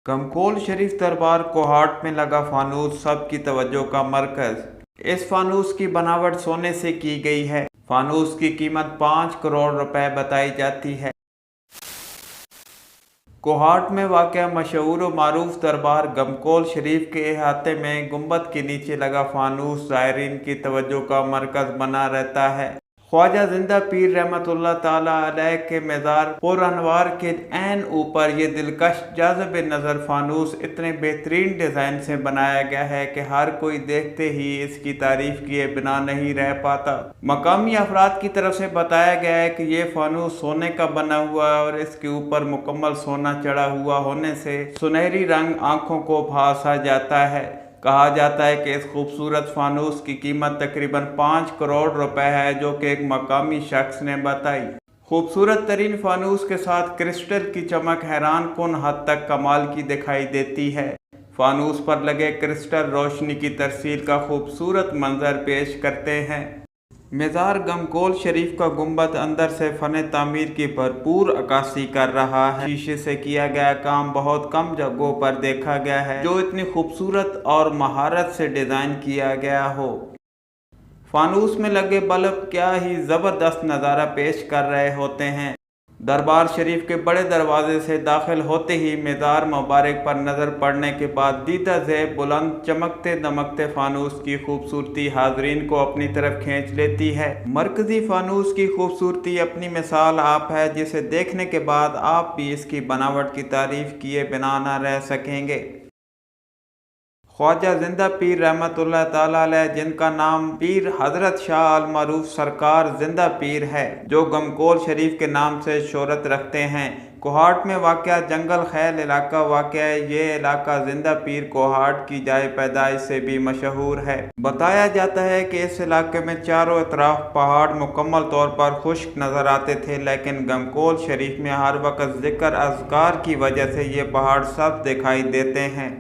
गमकोल शरीफ दरबार कोहाट में लगा फानूस सबकी तवज्जो का मरकज। इस फानूस की बनावट सोने से की गई है। फानूस की कीमत 5 करोड़ रुपए बताई जाती है। कोहाट में वाक़या मशहूर व मारूफ दरबार गमकोल शरीफ के अहाते में गुंबद के नीचे लगा फानूस ज़ायरीन की तवज्जो का मरकज बना रहता है। ख्वाजा जिंदा पीर रहमतुल्लाह ताला अलैह के मज़ार पुरअनवार के ऐन ऊपर ये दिलकश जाज़िब नज़र फानूस इतने बेहतरीन डिज़ाइन से बनाया गया है कि हर कोई देखते ही इसकी तारीफ़ किए बिना नहीं रह पाता। मकामी अफराद की तरफ से बताया गया है कि ये फानूस सोने का बना हुआ है और इसके ऊपर मुकम्मल सोना चढ़ा हुआ होने से सुनहरी रंग आँखों को भा सा जाता है। कहा जाता है कि इस खूबसूरत फानूस की कीमत तकरीबन 5 करोड़ रुपए है, जो कि एक मकामी शख्स ने बताई। खूबसूरत तरीन फानूस के साथ क्रिस्टल की चमक हैरान कुन हद तक कमाल की दिखाई देती है। फानूस पर लगे क्रिस्टल रोशनी की तरसील का खूबसूरत मंजर पेश करते हैं। मज़ार गमकोल शरीफ का गुंबद अंदर से फ़न तामीर की भरपूर अक्कासी कर रहा है। शीशे से किया गया काम बहुत कम जगहों पर देखा गया है जो इतनी खूबसूरत और महारत से डिज़ाइन किया गया हो। फानूस में लगे बल्ब क्या ही ज़बरदस्त नज़ारा पेश कर रहे होते हैं। दरबार शरीफ के बड़े दरवाजे से दाखिल होते ही मज़ार मुबारक पर नज़र पड़ने के बाद दीदा ज़ेब बुलंद चमकते दमकते फानूस की खूबसूरती हाजरीन को अपनी तरफ खींच लेती है। मरकज़ी फानूस की खूबसूरती अपनी मिसाल आप है, जिसे देखने के बाद आप भी इसकी बनावट की तारीफ़ किए बिना न रह सकेंगे। ख्वाजा जिंदा पीर रहमतुल्लाह ताला अलैह, जिनका नाम पीर हज़रत शाह अल मरूफ सरकार जिंदा पीर है, जो गमकोल शरीफ के नाम से शोहरत रखते हैं। कोहाट में वाक़या जंगल खैल इलाका वाक़ है। ये इलाका जिंदा पीर कोहाट की जाए पैदाइश से भी मशहूर है। बताया जाता है कि इस इलाके में चारों तरफ पहाड़ मुकम्मल तौर पर खुश्क नज़र आते थे, लेकिन गमकोल शरीफ में हर वक्त ज़िक्र अज़कार की वजह से ये पहाड़ सब दिखाई देते हैं।